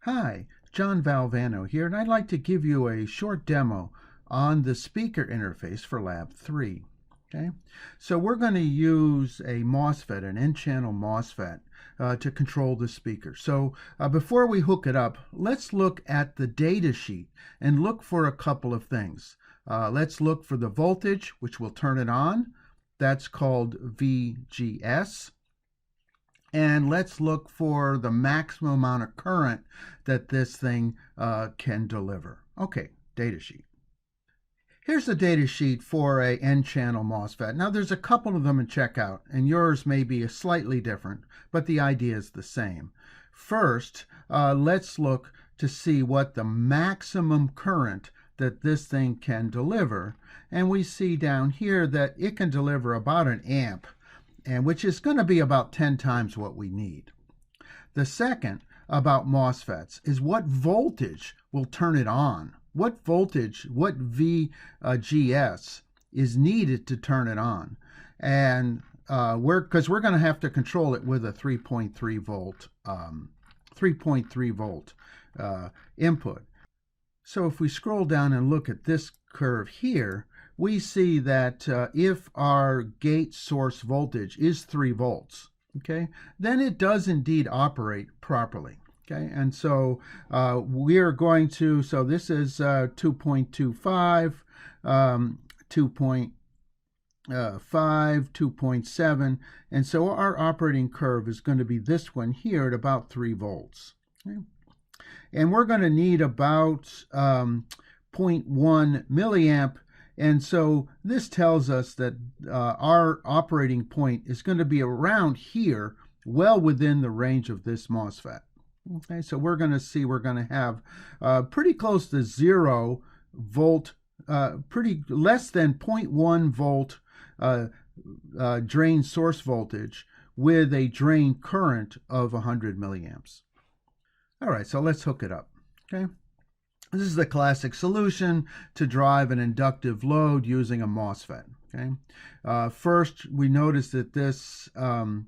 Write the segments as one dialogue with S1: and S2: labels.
S1: Hi, John Valvano here, and I'd like to give you a short demo on the speaker interface for Lab 3. Okay, so we're going to use a MOSFET, an N-channel MOSFET, to control the speaker. So before we hook it up, let's look at the data sheet and look for a couple of things. Let's look for the voltage, which will turn it on. That's called VGS. And let's look for the maximum amount of current that this thing can deliver. Okay, data sheet. Here's the data sheet for a N-channel MOSFET. Now there's a couple of them in checkout, and yours may be slightly different, but the idea is the same. First, let's look to see what the maximum current that this thing can deliver. And we see down here that it can deliver about an amp, and which is going to be about 10 times what we need. The second about MOSFETs is what voltage will turn it on. What voltage, what VGS is needed to turn it on. And because we're going to have to control it with a 3.3 volt input. So if we scroll down and look at this curve here, we see that if our gate source voltage is 3 volts, okay, then it does indeed operate properly. Okay, and so we're going to, so this is 2.25, 2.5, 2.7, and so our operating curve is going to be this one here at about 3 volts. Okay? And we're going to need about 0.1 milliamp. And so this tells us that our operating point is going to be around here, well within the range of this MOSFET. Okay, so we're going to see we're going to have pretty close to 0 volt, pretty less than 0.1 volt drain source voltage with a drain current of 100 milliamps. All right, so let's hook it up. Okay. This is the classic solution to drive an inductive load using a MOSFET. Okay. First, we notice that this 10K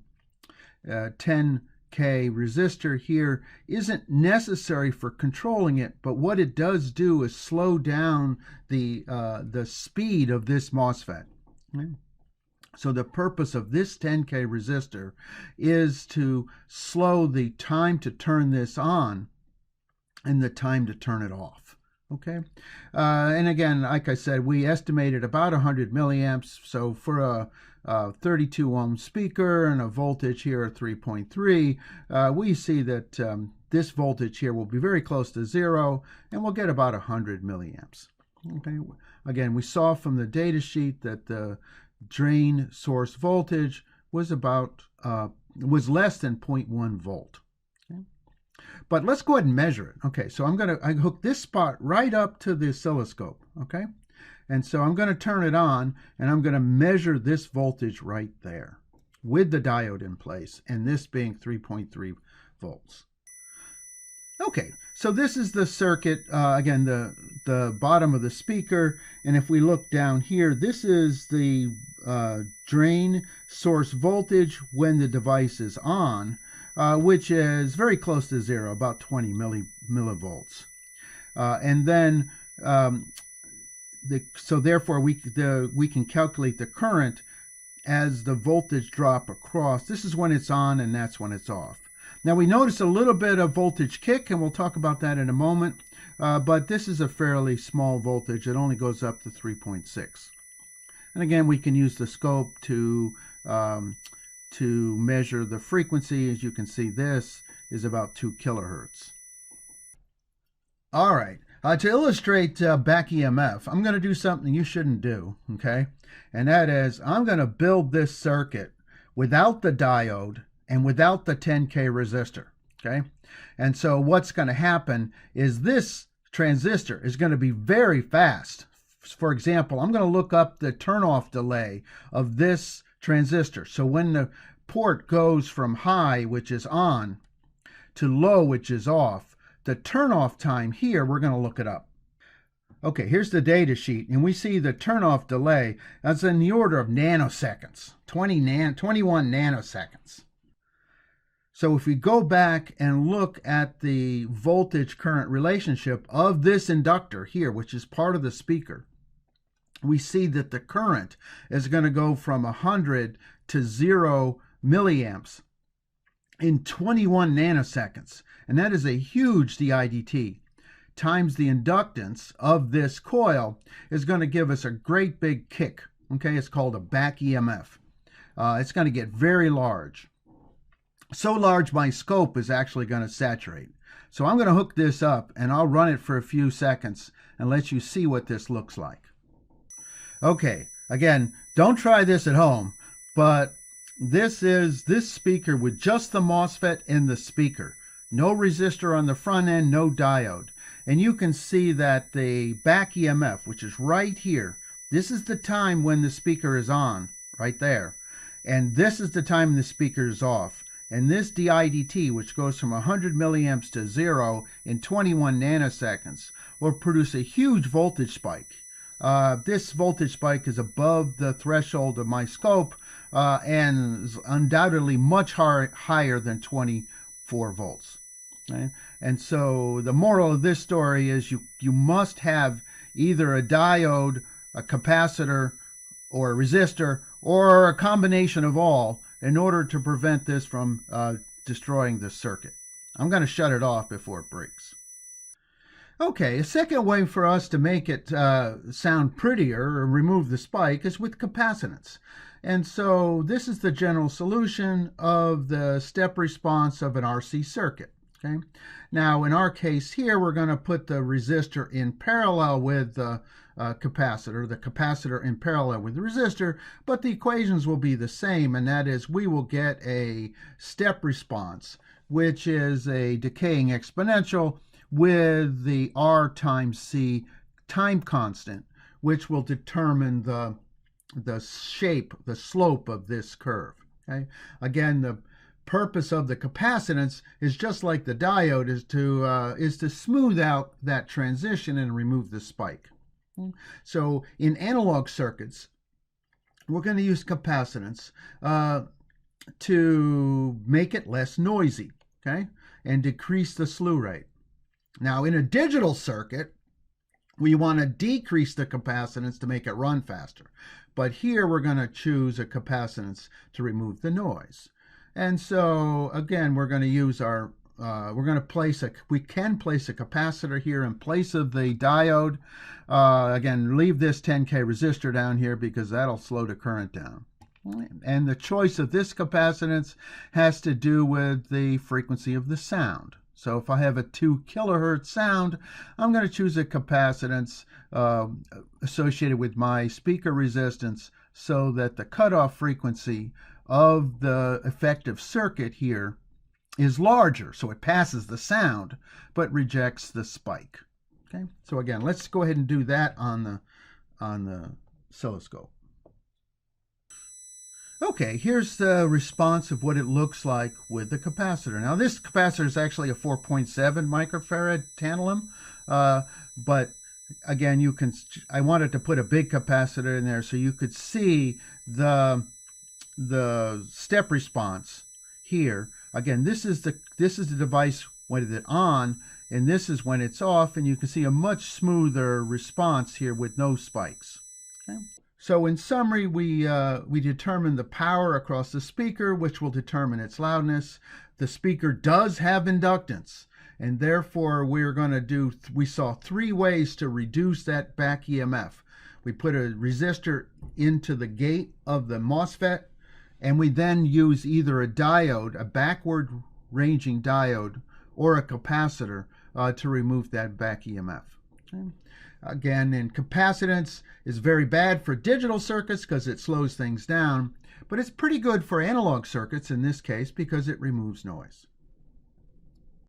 S1: resistor here isn't necessary for controlling it, but what it does do is slow down the speed of this MOSFET. Okay. So the purpose of this 10K resistor is to slow the time to turn this on and the time to turn it off. Okay, and again, like I said, we estimated about 100 milliamps. So for a 32 ohm speaker and a voltage here of 3.3, we see that this voltage here will be very close to 0, and we'll get about 100 milliamps. Okay, again, we saw from the data sheet that the drain source voltage was about was less than 0.1 volt. But let's go ahead and measure it. Okay, so I hook this spot right up to the oscilloscope, okay? And so I'm going to turn it on, and I'm going to measure this voltage right there with the diode in place, and this being 3.3 volts. Okay, so this is the circuit, again, the bottom of the speaker, and if we look down here, this is the drain source voltage when the device is on, which is very close to 0, about 20 millivolts. And then, so therefore we can calculate the current as the voltage drop across. This is when it's on, and that's when it's off. Now we notice a little bit of voltage kick, and we'll talk about that in a moment, but this is a fairly small voltage. It only goes up to 3.6. And again, we can use the scope to measure the frequency. As you can see, this is about 2 kilohertz. All right, to illustrate back EMF, I'm going to do something you shouldn't do, okay? And that is, I'm going to build this circuit without the diode and without the 10K resistor, okay? And so what's going to happen is this transistor is going to be very fast. For example, I'm going to look up the turn-off delay of this transistor. So when the port goes from high, which is on, to low, which is off, the turn-off time here, we're going to look it up. Okay, here's the data sheet, and we see the turn-off delay as in the order of nanoseconds, 21 nanoseconds. So if we go back and look at the voltage current relationship of this inductor here, which is part of the speaker, we see that the current is going to go from 100 to 0 milliamps in 21 nanoseconds. And that is a huge dIdt. Times the inductance of this coil is going to give us a great big kick. Okay, it's called a back EMF. It's going to get very large. So large my scope is actually going to saturate. So I'm going to hook this up and I'll run it for a few seconds and let you see what this looks like. Okay, again, don't try this at home, but this is this speaker with just the MOSFET in the speaker. No resistor on the front end, no diode. And you can see that the back EMF, which is right here, this is the time when the speaker is on, right there. And this is the time the speaker is off. And this dIdt, which goes from 100 milliamps to 0 in 21 nanoseconds, will produce a huge voltage spike. This voltage spike is above the threshold of my scope and is undoubtedly much higher than 24 volts. Okay? And so the moral of this story is you must have either a diode, a capacitor, or a resistor, or a combination of all in order to prevent this from destroying the circuit. I'm going to shut it off before it breaks. Okay, a second way for us to make it sound prettier or remove the spike is with capacitance. And so this is the general solution of the step response of an RC circuit. Okay. Now, in our case here, we're going to put the resistor in parallel with the capacitor in parallel with the resistor, but the equations will be the same, and that is we will get a step response, which is a decaying exponential with the R times C time constant, which will determine the shape, the slope of this curve. Okay? Again, the purpose of the capacitance is just like the diode, is to smooth out that transition and remove the spike. So in analog circuits, we're going to use capacitance to make it less noisy, okay, and decrease the slew rate. Now in a digital circuit, we want to decrease the capacitance to make it run faster. But here we're going to choose a capacitance to remove the noise. And so again, we're going to use our we can place a capacitor here in place of the diode. Again, leave this 10K resistor down here because that'll slow the current down. And the choice of this capacitance has to do with the frequency of the sound. So if I have a 2 kilohertz sound, I'm going to choose a capacitance associated with my speaker resistance so that the cutoff frequency of the effective circuit here is larger, so it passes the sound but rejects the spike. Okay, so again, let's go ahead and do that on the oscilloscope. Okay, here's the response of what it looks like with the capacitor. Now this capacitor is actually a 4.7 microfarad tantalum, but again, I wanted to put a big capacitor in there so you could see the step response here. Again, this is the device when it's on, and this is when it's off, and you can see a much smoother response here with no spikes. Okay? So in summary, we determine the power across the speaker, which will determine its loudness. The speaker does have inductance, and therefore we saw 3 ways to reduce that back EMF. We put a resistor into the gate of the MOSFET, and we then use either a diode, a backward ranging diode, or a capacitor to remove that back EMF. Okay. Again, and capacitance is very bad for digital circuits because it slows things down, but it's pretty good for analog circuits in this case because it removes noise.